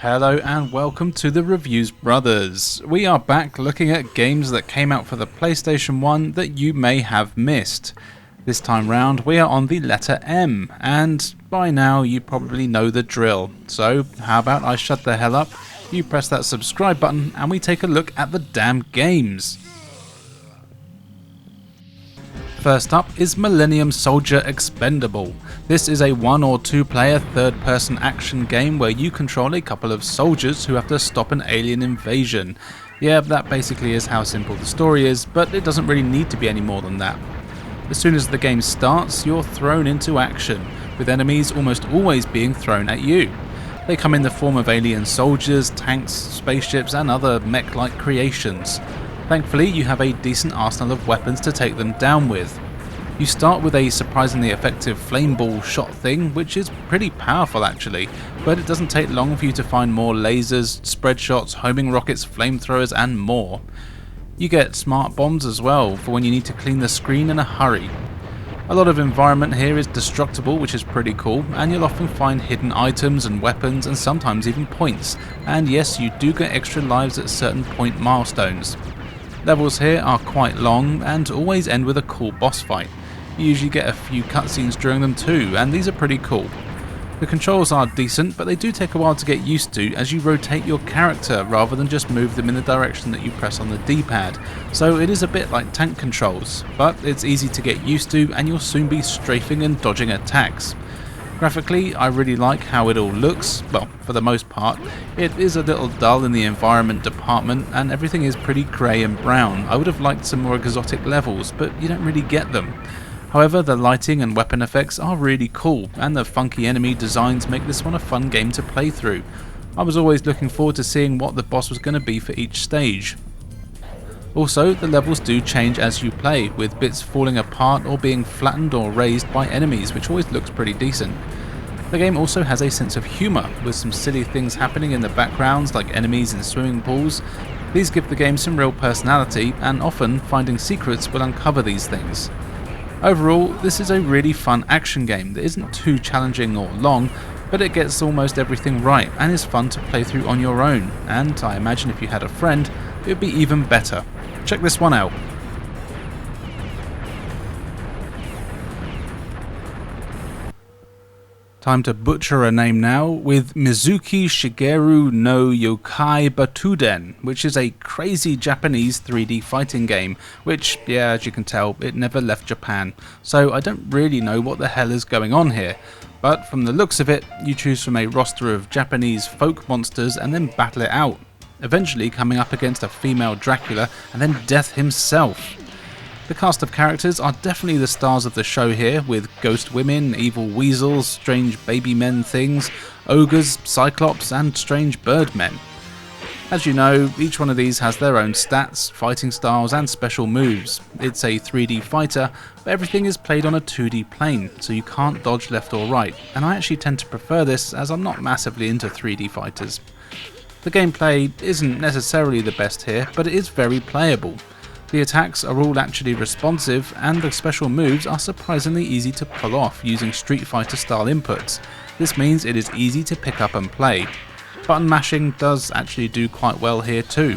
Hello and welcome to the Reviews Brothers. We are back looking at games that came out for the PlayStation 1 that you may have missed. This time round we are on the letter M, and by now you probably know the drill. So how about I shut the hell up, you press that subscribe button and we take a look at the damn games. First up is Millennium Soldier Expendable. This is a 1 or 2 player third person action game where you control a couple of soldiers who have to stop an alien invasion. Yeah, that basically is how simple the story is, but it doesn't really need to be any more than that. As soon as the game starts, you're thrown into action, with enemies almost always being thrown at you. They come in the form of alien soldiers, tanks, spaceships and other mech-like creations. Thankfully, you have a decent arsenal of weapons to take them down with. You start with a surprisingly effective flame ball shot thing, which is pretty powerful actually, but it doesn't take long for you to find more lasers, spread shots, homing rockets, flamethrowers and more. You get smart bombs as well, for when you need to clean the screen in a hurry. A lot of environment here is destructible, which is pretty cool, and you'll often find hidden items and weapons and sometimes even points, and yes, you do get extra lives at certain point milestones. Levels here are quite long and always end with a cool boss fight. You usually get a few cutscenes during them too, and these are pretty cool. The controls are decent, but they do take a while to get used to as you rotate your character rather than just move them in the direction that you press on the D-pad, so it is a bit like tank controls, but it's easy to get used to and you'll soon be strafing and dodging attacks. Graphically, I really like how it all looks. Well, for the most part. It is a little dull in the environment department and everything is pretty grey and brown. I would have liked some more exotic levels, but you don't really get them. However, the lighting and weapon effects are really cool, and the funky enemy designs make this one a fun game to play through. I was always looking forward to seeing what the boss was going to be for each stage. Also, the levels do change as you play, with bits falling apart or being flattened or raised by enemies, which always looks pretty decent. The game also has a sense of humour, with some silly things happening in the backgrounds like enemies in swimming pools. These give the game some real personality, and often finding secrets will uncover these things. Overall, this is a really fun action game that isn't too challenging or long, but it gets almost everything right and is fun to play through on your own, and I imagine if you had a friend, it would be even better. Check this one out. Time to butcher a name now with Mizuki Shigeru no Yokai Botuden, which is a crazy Japanese 3D fighting game, which, yeah, as you can tell, it never left Japan, so I don't really know what the hell is going on here. But from the looks of it, you choose from a roster of Japanese folk monsters and then battle it out, eventually coming up against a female Dracula and then Death himself. The cast of characters are definitely the stars of the show here, with ghost women, evil weasels, strange baby men things, ogres, cyclops and strange birdmen. As you know, each one of these has their own stats, fighting styles and special moves. It's a 3D fighter, but everything is played on a 2D plane, so you can't dodge left or right, and I actually tend to prefer this as I'm not massively into 3D fighters. The gameplay isn't necessarily the best here, but it is very playable. The attacks are all actually responsive, and the special moves are surprisingly easy to pull off using Street Fighter style inputs. This means it is easy to pick up and play. Button mashing does actually do quite well here too.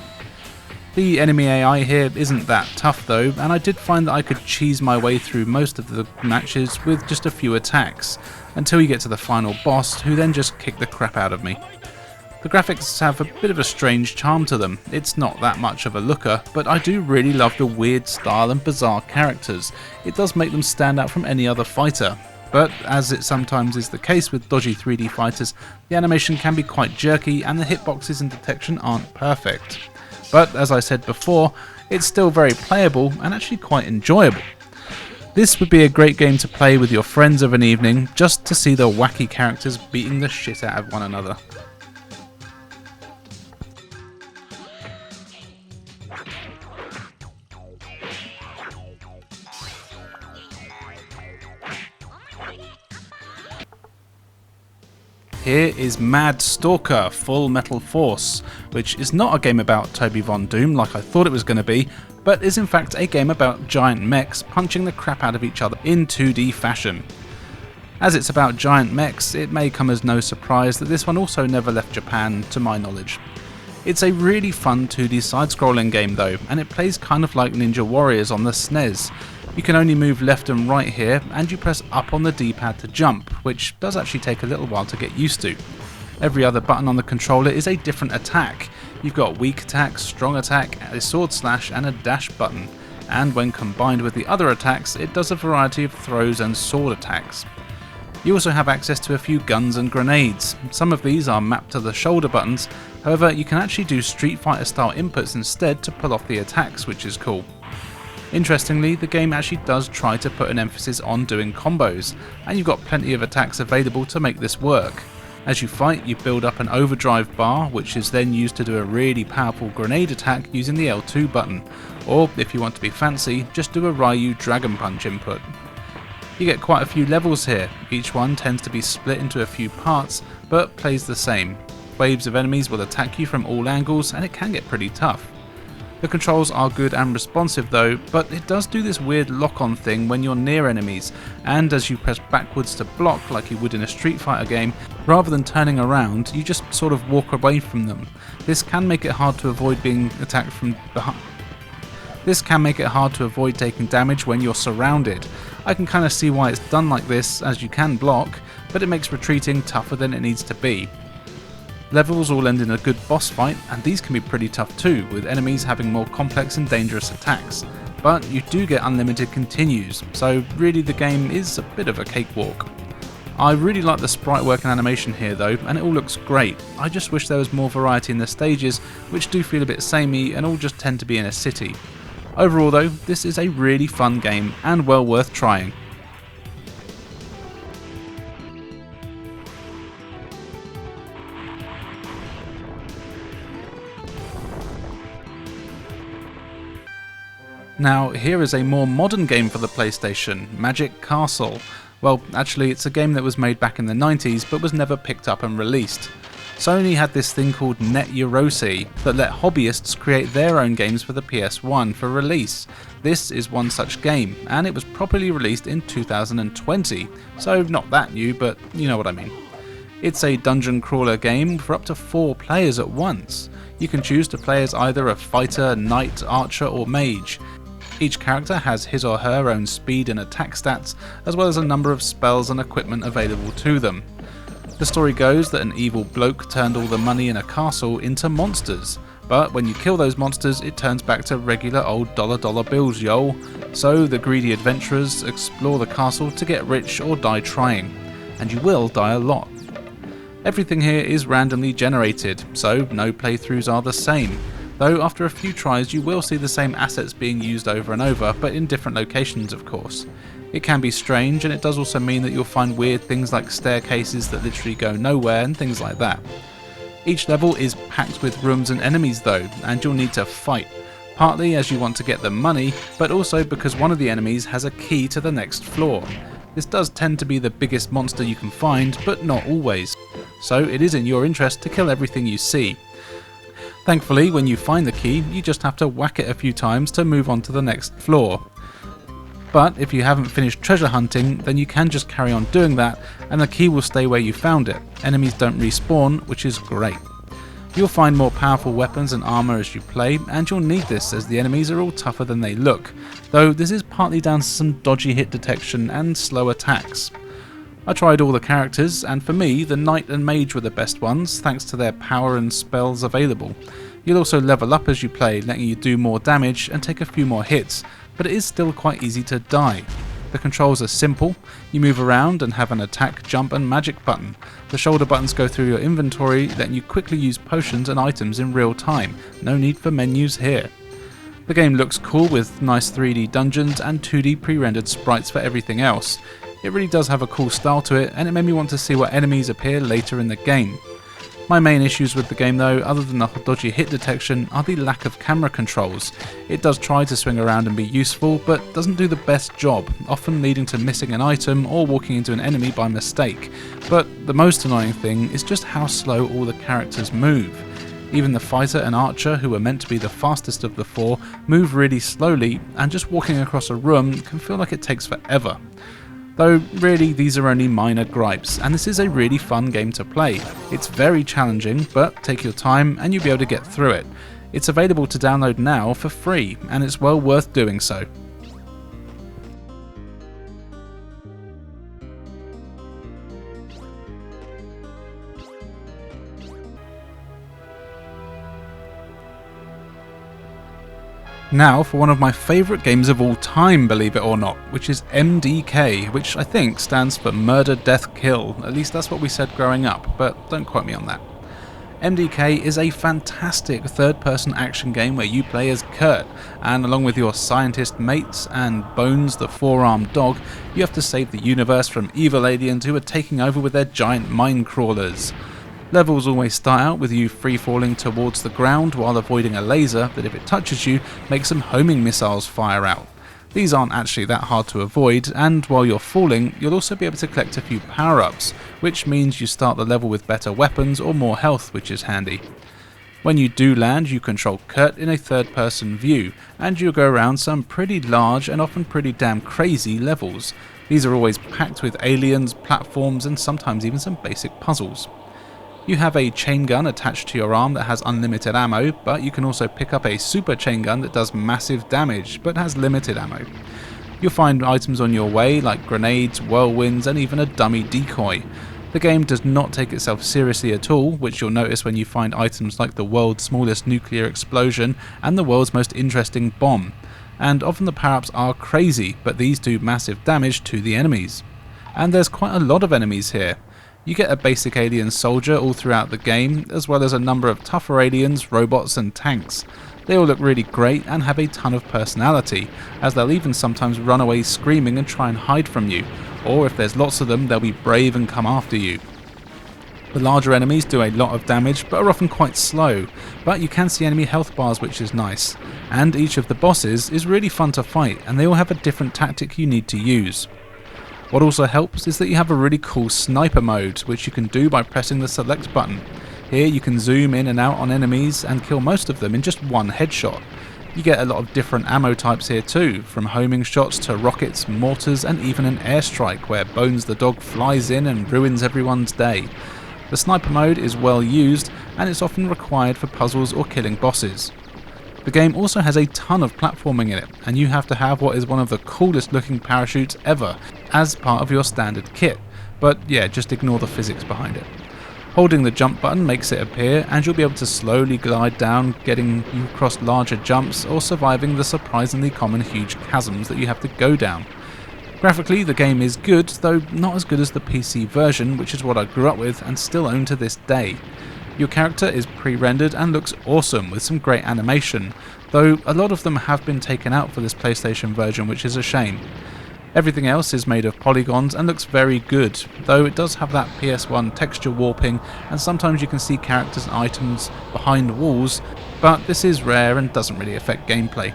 The enemy AI here isn't that tough though, and I did find that I could cheese my way through most of the matches with just a few attacks, until you get to the final boss, who then just kick the crap out of me. The graphics have a bit of a strange charm to them. It's not that much of a looker, but I do really love the weird style and bizarre characters. It does make them stand out from any other fighter. But as it sometimes is the case with dodgy 3D fighters, the animation can be quite jerky and the hitboxes and detection aren't perfect. But as I said before, it's still very playable and actually quite enjoyable. This would be a great game to play with your friends of an evening, just to see the wacky characters beating the shit out of one another. Here is Mad Stalker Full Metal Force, which is not a game about Toby Von Doom like I thought it was going to be, but is in fact a game about giant mechs punching the crap out of each other in 2D fashion. As it's about giant mechs, it may come as no surprise that this one also never left Japan, to my knowledge. It's a really fun 2D side-scrolling game though, and it plays kind of like Ninja Warriors on the SNES. You can only move left and right here, and you press up on the D-pad to jump, which does actually take a little while to get used to. Every other button on the controller is a different attack. You've got weak attack, strong attack, a sword slash and a dash button, and when combined with the other attacks it does a variety of throws and sword attacks. You also have access to a few guns and grenades. Some of these are mapped to the shoulder buttons, however you can actually do Street Fighter style inputs instead to pull off the attacks, which is cool. Interestingly, the game actually does try to put an emphasis on doing combos, and you've got plenty of attacks available to make this work. As you fight, you build up an overdrive bar, which is then used to do a really powerful grenade attack using the L2 button, or if you want to be fancy, just do a Ryu Dragon Punch input. You get quite a few levels here, each one tends to be split into a few parts, but plays the same. Waves of enemies will attack you from all angles, and it can get pretty tough. The controls are good and responsive though, but it does do this weird lock-on thing when you're near enemies, and as you press backwards to block like you would in a Street Fighter game, rather than turning around, you just sort of walk away from them. This can make it hard to avoid being attacked from behind. This can make it hard to avoid taking damage when you're surrounded. I can kind of see why it's done like this, as you can block, but it makes retreating tougher than it needs to be. Levels all end in a good boss fight, and these can be pretty tough too, with enemies having more complex and dangerous attacks. But you do get unlimited continues, so really the game is a bit of a cakewalk. I really like the sprite work and animation here though, and it all looks great. I just wish there was more variety in the stages, which do feel a bit samey and all just tend to be in a city. Overall though, this is a really fun game and well worth trying. Now here is a more modern game for the PlayStation, Magic Castle. Well, actually it's a game that was made back in the 90s but was never picked up and released. Sony had this thing called Net Eurosi that let hobbyists create their own games for the PS1 for release. This is one such game, and it was properly released in 2020, so not that new, but you know what I mean. It's a dungeon crawler game for up to 4 players at once. You can choose to play as either a fighter, knight, archer or mage. Each character has his or her own speed and attack stats, as well as a number of spells and equipment available to them. The story goes that an evil bloke turned all the money in a castle into monsters, but when you kill those monsters it turns back to regular old dollar bills, yo. So the greedy adventurers explore the castle to get rich or die trying, and you will die a lot. Everything here is randomly generated, so no playthroughs are the same, though after a few tries you will see the same assets being used over and over, but in different locations of course. It can be strange, and it does also mean that you'll find weird things like staircases that literally go nowhere and things like that. Each level is packed with rooms and enemies though, and you'll need to fight, partly as you want to get the money, but also because one of the enemies has a key to the next floor. This does tend to be the biggest monster you can find, but not always, so it is in your interest to kill everything you see. Thankfully, when you find the key, you just have to whack it a few times to move on to the next floor. But if you haven't finished treasure hunting, then you can just carry on doing that and the key will stay where you found it. Enemies don't respawn, which is great. You'll find more powerful weapons and armour as you play, and you'll need this as the enemies are all tougher than they look, though this is partly down to some dodgy hit detection and slow attacks. I tried all the characters, and for me the knight and mage were the best ones thanks to their power and spells available. You'll also level up as you play, letting you do more damage and take a few more hits, but it is still quite easy to die. The controls are simple, you move around and have an attack, jump and magic button. The shoulder buttons go through your inventory, letting you quickly use potions and items in real time. No need for menus here. The game looks cool with nice 3D dungeons and 2D pre-rendered sprites for everything else. It really does have a cool style to it, and it made me want to see what enemies appear later in the game. My main issues with the game though, other than the dodgy hit detection, are the lack of camera controls. It does try to swing around and be useful, but doesn't do the best job, often leading to missing an item or walking into an enemy by mistake. But the most annoying thing is just how slow all the characters move. Even the fighter and archer, who are meant to be the fastest of the 4, move really slowly, and just walking across a room can feel like it takes forever. Though really these are only minor gripes, and this is a really fun game to play. It's very challenging, but take your time and you'll be able to get through it. It's available to download now for free, and it's well worth doing so. Now for one of my favourite games of all time, believe it or not, which is MDK, which I think stands for Murder, Death, Kill. At least that's what we said growing up, but don't quote me on that. MDK is a fantastic third-person action game where you play as Kurt, and along with your scientist mates and Bones, the four-armed dog, you have to save the universe from evil aliens who are taking over with their giant mine crawlers. Levels always start out with you free-falling towards the ground while avoiding a laser that, if it touches you, makes some homing missiles fire out. These aren't actually that hard to avoid, and while you're falling, you'll also be able to collect a few power-ups, which means you start the level with better weapons or more health, which is handy. When you do land, you control Kurt in a third-person view, and you'll go around some pretty large and often pretty damn crazy levels. These are always packed with aliens, platforms, and sometimes even some basic puzzles. You have a chain gun attached to your arm that has unlimited ammo, but you can also pick up a super chain gun that does massive damage, but has limited ammo. You'll find items on your way like grenades, whirlwinds, and even a dummy decoy. The game does not take itself seriously at all, which you'll notice when you find items like the world's smallest nuclear explosion and the world's most interesting bomb. And often the power-ups are crazy, but these do massive damage to the enemies. And there's quite a lot of enemies here. You get a basic alien soldier all throughout the game, as well as a number of tougher aliens, robots and tanks. They all look really great and have a ton of personality, as they'll even sometimes run away screaming and try and hide from you, or if there's lots of them, they'll be brave and come after you. The larger enemies do a lot of damage, but are often quite slow, but you can see enemy health bars, which is nice. And each of the bosses is really fun to fight, and they all have a different tactic you need to use. What also helps is that you have a really cool sniper mode, which you can do by pressing the select button. Here you can zoom in and out on enemies and kill most of them in just one headshot. You get a lot of different ammo types here too, from homing shots to rockets, mortars, and even an airstrike where Bones the dog flies in and ruins everyone's day. The sniper mode is well used, and it's often required for puzzles or killing bosses. The game also has a ton of platforming in it, and you have to have what is one of the coolest looking parachutes ever as part of your standard kit, but yeah, just ignore the physics behind it. Holding the jump button makes it appear, and you'll be able to slowly glide down, getting you across larger jumps or surviving the surprisingly common huge chasms that you have to go down. Graphically, the game is good, though not as good as the PC version, which is what I grew up with and still own to this day. Your character is pre-rendered and looks awesome with some great animation, though a lot of them have been taken out for this PlayStation version, which is a shame. Everything else is made of polygons and looks very good, though it does have that PS1 texture warping, and sometimes you can see characters and items behind walls, but this is rare and doesn't really affect gameplay.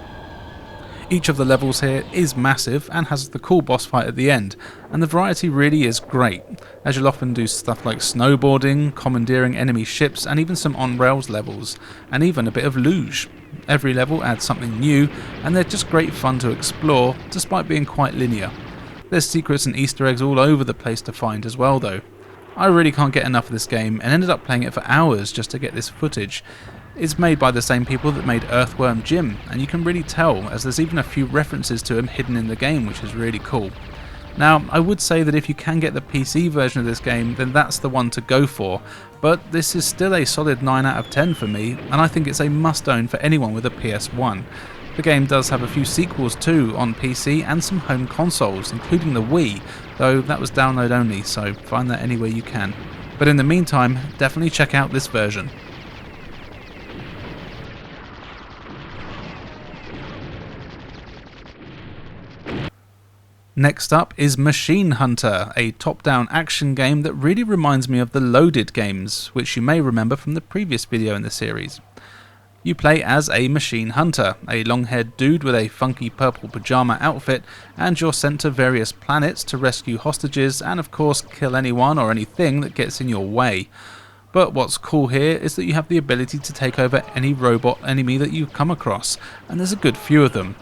Each of the levels here is massive and has the cool boss fight at the end, and the variety really is great, as you'll often do stuff like snowboarding, commandeering enemy ships, and even some on-rails levels, and even a bit of luge. Every level adds something new, and they're just great fun to explore, despite being quite linear. There's secrets and Easter eggs all over the place to find as well though. I really can't get enough of this game, and ended up playing it for hours just to get this footage. It's made by the same people that made Earthworm Jim, and you can really tell, as there's even a few references to him hidden in the game, which is really cool. Now, I would say that if you can get the PC version of this game, then that's the one to go for, but this is still a solid 9 out of 10 for me, and I think it's a must-own for anyone with a PS1. The game does have a few sequels too on PC and some home consoles, including the Wii, though that was download only, so find that anywhere you can. But in the meantime, definitely check out this version. Next up is Machine Hunter, a top-down action game that really reminds me of the Loaded games, which you may remember from the previous video in the series. You play as a machine hunter, a long-haired dude with a funky purple pajama outfit, and you're sent to various planets to rescue hostages and of course kill anyone or anything that gets in your way. But what's cool here is that you have the ability to take over any robot enemy that you come across, and there's a good few of them.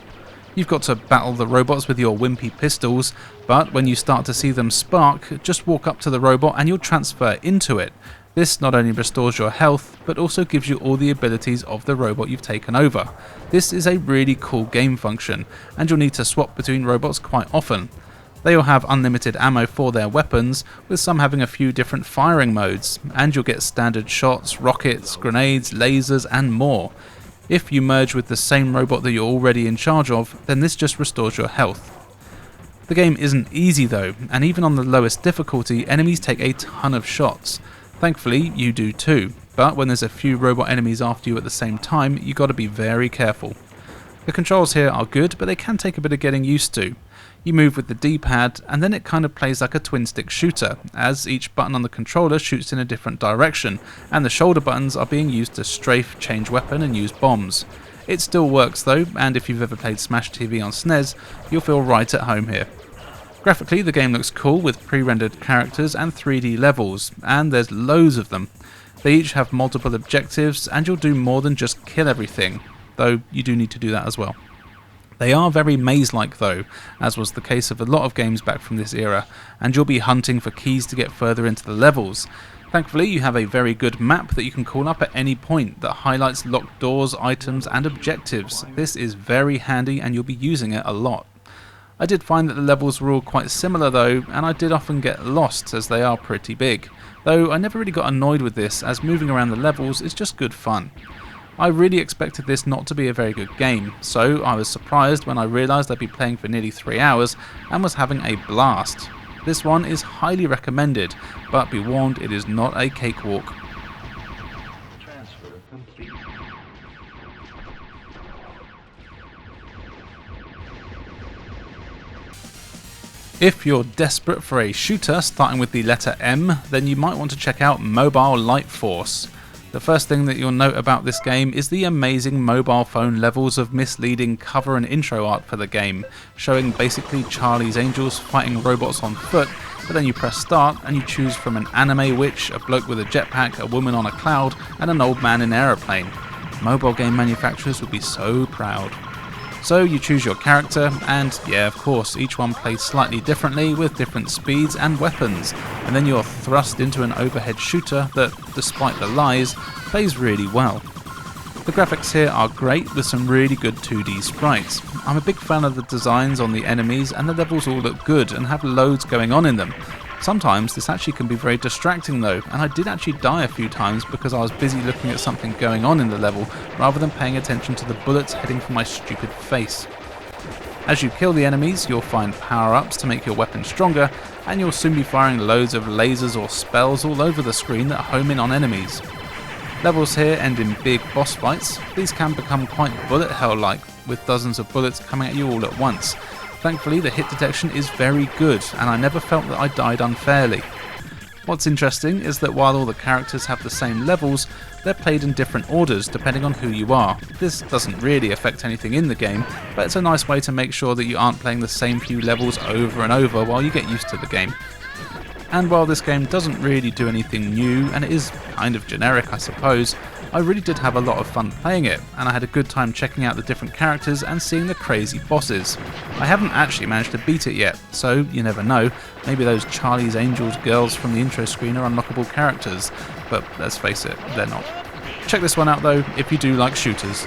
You've got to battle the robots with your wimpy pistols, but when you start to see them spark, just walk up to the robot and you'll transfer into it. This not only restores your health, but also gives you all the abilities of the robot you've taken over. This is a really cool game function, and you'll need to swap between robots quite often. They all have unlimited ammo for their weapons, with some having a few different firing modes, and you'll get standard shots, rockets, grenades, lasers and more. If you merge with the same robot that you're already in charge of, then this just restores your health. The game isn't easy though, and even on the lowest difficulty, enemies take a ton of shots. Thankfully, you do too, but when there's a few robot enemies after you at the same time, you gotta be very careful. The controls here are good, but they can take a bit of getting used to. You move with the D-pad, and then it kind of plays like a twin-stick shooter, as each button on the controller shoots in a different direction, and the shoulder buttons are being used to strafe, change weapon, and use bombs. It still works though, and if you've ever played Smash TV on SNES, you'll feel right at home here. Graphically, the game looks cool with pre-rendered characters and 3D levels, and there's loads of them. They each have multiple objectives, and you'll do more than just kill everything, though you do need to do that as well. They are very maze-like though, as was the case of a lot of games back from this era, and you'll be hunting for keys to get further into the levels. Thankfully, you have a very good map that you can call up at any point that highlights locked doors, items and objectives. This is very handy and you'll be using it a lot. I did find that the levels were all quite similar though, and I did often get lost as they are pretty big, though I never really got annoyed with this as moving around the levels is just good fun. I really expected this not to be a very good game, so I was surprised when I realised I'd be playing for nearly 3 hours and was having a blast. This one is highly recommended, but be warned, it is not a cakewalk. Transfer complete. If you're desperate for a shooter starting with the letter M, then you might want to check out Mobile Light Force. The first thing that you'll note about this game is the amazing mobile phone levels of misleading cover and intro art for the game, showing basically Charlie's Angels fighting robots on foot, but then you press start and you choose from an anime witch, a bloke with a jetpack, a woman on a cloud, and an old man in an aeroplane. Mobile game manufacturers would be so proud. So you choose your character, and yeah, of course, each one plays slightly differently with different speeds and weapons, and then you're thrust into an overhead shooter that, despite the lies, plays really well. The graphics here are great with some really good 2D sprites. I'm a big fan of the designs on the enemies, and the levels all look good and have loads going on in them. Sometimes this actually can be very distracting though, and I did actually die a few times because I was busy looking at something going on in the level rather than paying attention to the bullets heading for my stupid face. As you kill the enemies, you'll find power-ups to make your weapon stronger, and you'll soon be firing loads of lasers or spells all over the screen that home in on enemies. Levels here end in big boss fights. These can become quite bullet hell-like, with dozens of bullets coming at you all at once. Thankfully, the hit detection is very good, and I never felt that I died unfairly. What's interesting is that while all the characters have the same levels, they're played in different orders depending on who you are. This doesn't really affect anything in the game, but it's a nice way to make sure that you aren't playing the same few levels over and over while you get used to the game. And while this game doesn't really do anything new, and it is kind of generic I suppose, I really did have a lot of fun playing it, and I had a good time checking out the different characters and seeing the crazy bosses. I haven't actually managed to beat it yet, so you never know, maybe those Charlie's Angels girls from the intro screen are unlockable characters, but let's face it, they're not. Check this one out though, if you do like shooters.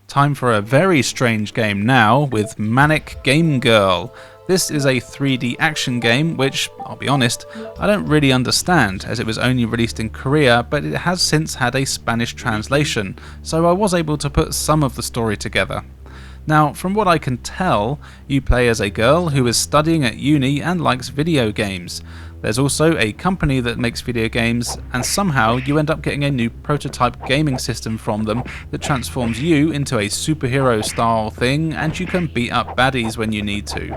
Time for a very strange game now with Manic Game Girl. This is a 3D action game which, I'll be honest, I don't really understand as it was only released in Korea, but it has since had a Spanish translation, so I was able to put some of the story together. Now, from what I can tell, you play as a girl who is studying at uni and likes video games. There's also a company that makes video games, and somehow you end up getting a new prototype gaming system from them that transforms you into a superhero style thing, and you can beat up baddies when you need to.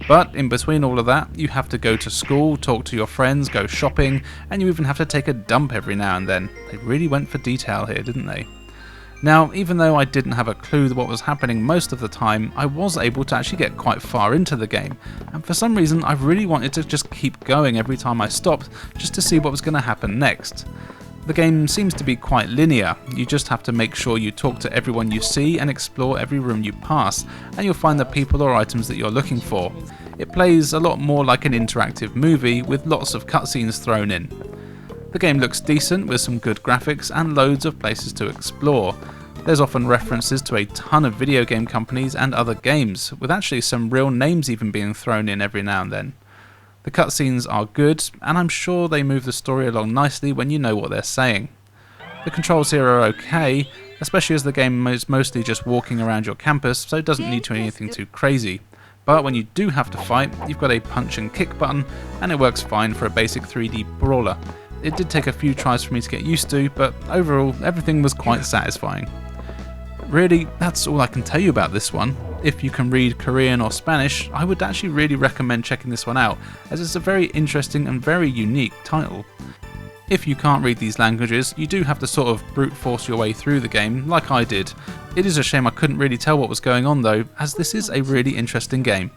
But in between all of that, you have to go to school, talk to your friends, go shopping, and you even have to take a dump every now and then. They really went for detail here, didn't they? Now, even though I didn't have a clue what was happening most of the time, I was able to actually get quite far into the game, and for some reason I really wanted to just keep going every time I stopped, just to see what was going to happen next. The game seems to be quite linear. You just have to make sure you talk to everyone you see and explore every room you pass, and you'll find the people or items that you're looking for. It plays a lot more like an interactive movie with lots of cutscenes thrown in. The game looks decent with some good graphics and loads of places to explore. There's often references to a ton of video game companies and other games, with actually some real names even being thrown in every now and then. The cutscenes are good, and I'm sure they move the story along nicely when you know what they're saying. The controls here are okay, especially as the game is mostly just walking around your campus, so it doesn't need to be anything too crazy. But when you do have to fight, you've got a punch and kick button, and it works fine for a basic 3D brawler. It did take a few tries for me to get used to, but overall everything was quite satisfying. Really, that's all I can tell you about this one. If you can read Korean or Spanish, I would actually really recommend checking this one out, as it's a very interesting and very unique title. If you can't read these languages, you do have to sort of brute force your way through the game, like I did. It is a shame I couldn't really tell what was going on though, as this is a really interesting game.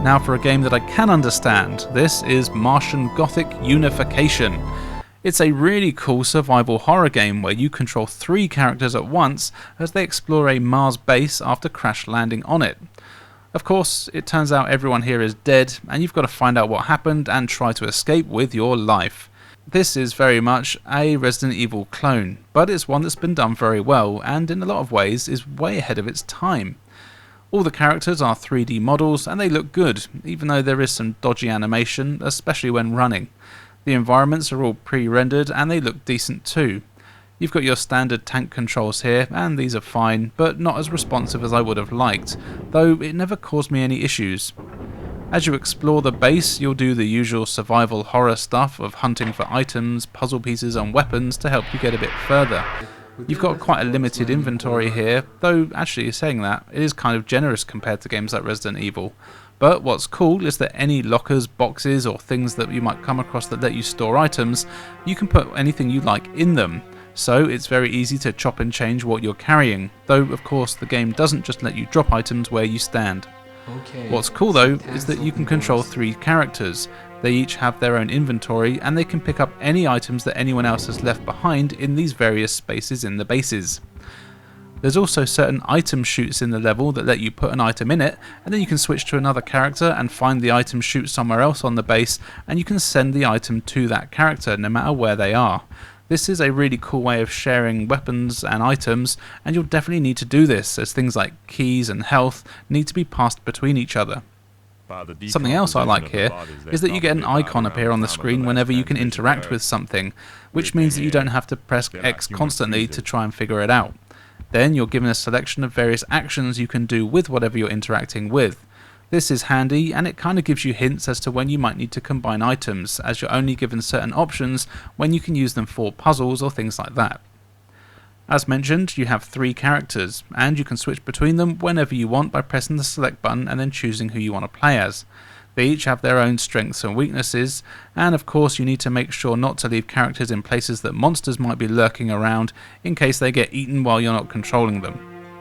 Now for a game that I can understand. This is Martian Gothic Unification. It's a really cool survival horror game where you control 3 characters at once as they explore a Mars base after crash landing on it. Of course, it turns out everyone here is dead and you've got to find out what happened and try to escape with your life. This is very much a Resident Evil clone, but it's one that's been done very well and in a lot of ways is way ahead of its time. All the characters are 3D models and they look good, even though there is some dodgy animation, especially when running. The environments are all pre-rendered and they look decent too. You've got your standard tank controls here, and these are fine, but not as responsive as I would have liked, though it never caused me any issues. As you explore the base, you'll do the usual survival horror stuff of hunting for items, puzzle pieces and weapons to help you get a bit further. You've got quite a limited inventory here, though actually saying that, it is kind of generous compared to games like Resident Evil. But what's cool is that any lockers, boxes or things that you might come across that let you store items, you can put anything you like in them. So it's very easy to chop and change what you're carrying, though of course the game doesn't just let you drop items where you stand. What's cool though is that you can control 3 characters. They each have their own inventory and they can pick up any items that anyone else has left behind in these various spaces in the bases. There's also certain item chutes in the level that let you put an item in it, and then you can switch to another character and find the item chute somewhere else on the base, and you can send the item to that character no matter where they are. This is a really cool way of sharing weapons and items, and you'll definitely need to do this as things like keys and health need to be passed between each other. Something else I like here is that you get an icon appear on the screen whenever you can interact with something, which means that you don't have to press X constantly to try and figure it out. Then you're given a selection of various actions you can do with whatever you're interacting with. This is handy and it kind of gives you hints as to when you might need to combine items, as you're only given certain options when you can use them for puzzles or things like that. As mentioned, you have 3 characters, and you can switch between them whenever you want by pressing the select button and then choosing who you want to play as. They each have their own strengths and weaknesses, and of course you need to make sure not to leave characters in places that monsters might be lurking around in case they get eaten while you're not controlling them.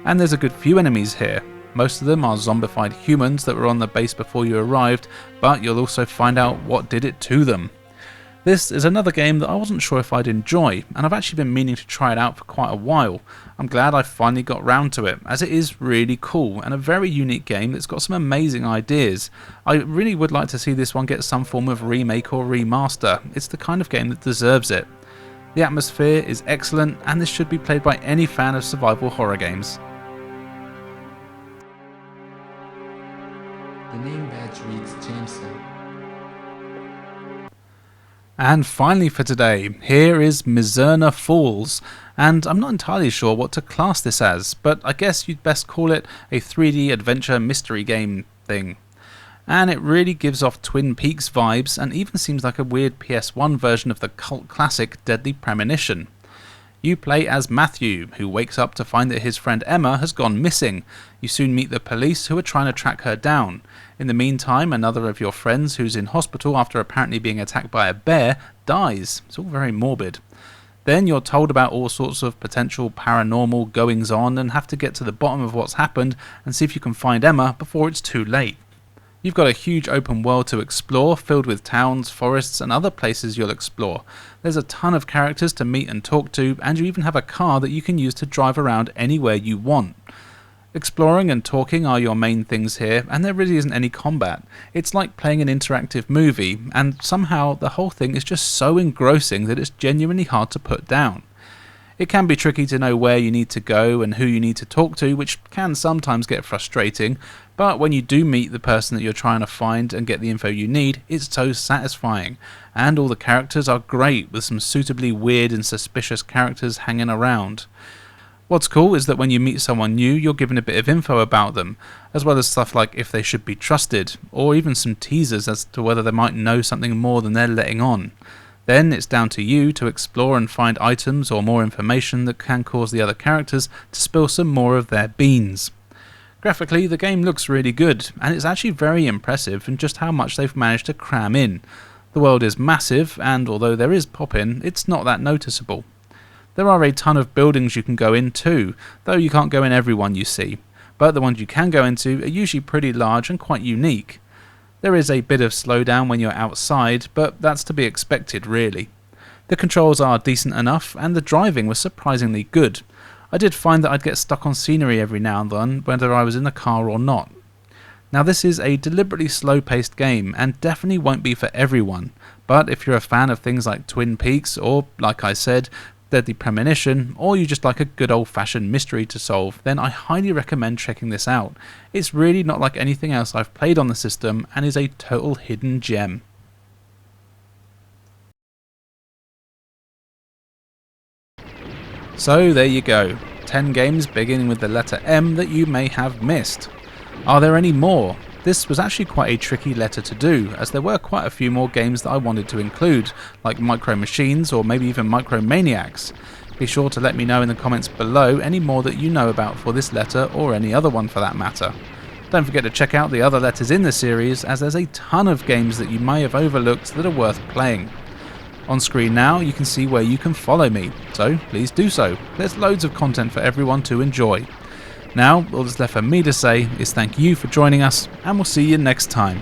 And there's a good few enemies here. Most of them are zombified humans that were on the base before you arrived, but you'll also find out what did it to them. This is another game that I wasn't sure if I'd enjoy, and I've actually been meaning to try it out for quite a while. I'm glad I finally got round to it, as it is really cool and a very unique game that's got some amazing ideas. I really would like to see this one get some form of remake or remaster. It's the kind of game that deserves it. The atmosphere is excellent, and this should be played by any fan of survival horror games. The name badge reads Jameson. And finally for today, here is Mizzurna Falls, and I'm not entirely sure what to class this as, but I guess you'd best call it a 3D adventure mystery game thing. And it really gives off Twin Peaks vibes and even seems like a weird PS1 version of the cult classic Deadly Premonition. You play as Matthew, who wakes up to find that his friend Emma has gone missing. You soon meet the police who are trying to track her down. In the meantime, another of your friends who's in hospital after apparently being attacked by a bear dies. It's all very morbid. Then you're told about all sorts of potential paranormal goings on and have to get to the bottom of what's happened and see if you can find Emma before it's too late. You've got a huge open world to explore, filled with towns, forests and other places you'll explore. There's a ton of characters to meet and talk to, and you even have a car that you can use to drive around anywhere you want. Exploring and talking are your main things here, and there really isn't any combat. It's like playing an interactive movie, and somehow the whole thing is just so engrossing that it's genuinely hard to put down. It can be tricky to know where you need to go and who you need to talk to, which can sometimes get frustrating, but when you do meet the person that you're trying to find and get the info you need, it's so satisfying. And all the characters are great, with some suitably weird and suspicious characters hanging around. What's cool is that when you meet someone new, you're given a bit of info about them, as well as stuff like if they should be trusted, or even some teasers as to whether they might know something more than they're letting on. Then it's down to you to explore and find items or more information that can cause the other characters to spill some more of their beans. Graphically, the game looks really good, and it's actually very impressive in just how much they've managed to cram in. The world is massive, and although there is pop-in, it's not that noticeable. There are a ton of buildings you can go in too, though you can't go in every one you see, but the ones you can go into are usually pretty large and quite unique. There is a bit of slowdown when you're outside, but that's to be expected really. The controls are decent enough, and the driving was surprisingly good. I did find that I'd get stuck on scenery every now and then, whether I was in the car or not. Now this is a deliberately slow-paced game, and definitely won't be for everyone, but if you're a fan of things like Twin Peaks, or, like I said, Deadly Premonition, or you just like a good old-fashioned mystery to solve, then I highly recommend checking this out. It's really not like anything else I've played on the system, and is a total hidden gem. So there you go, 10 games beginning with the letter M that you may have missed. Are there any more? This was actually quite a tricky letter to do, as there were quite a few more games that I wanted to include, like Micro Machines or maybe even Micro Maniacs. Be sure to let me know in the comments below any more that you know about for this letter, or any other one for that matter. Don't forget to check out the other letters in the series, as there's a ton of games that you may have overlooked that are worth playing. On screen now you can see where you can follow me, so please do so. There's loads of content for everyone to enjoy. Now, all that's left for me to say is thank you for joining us, and we'll see you next time.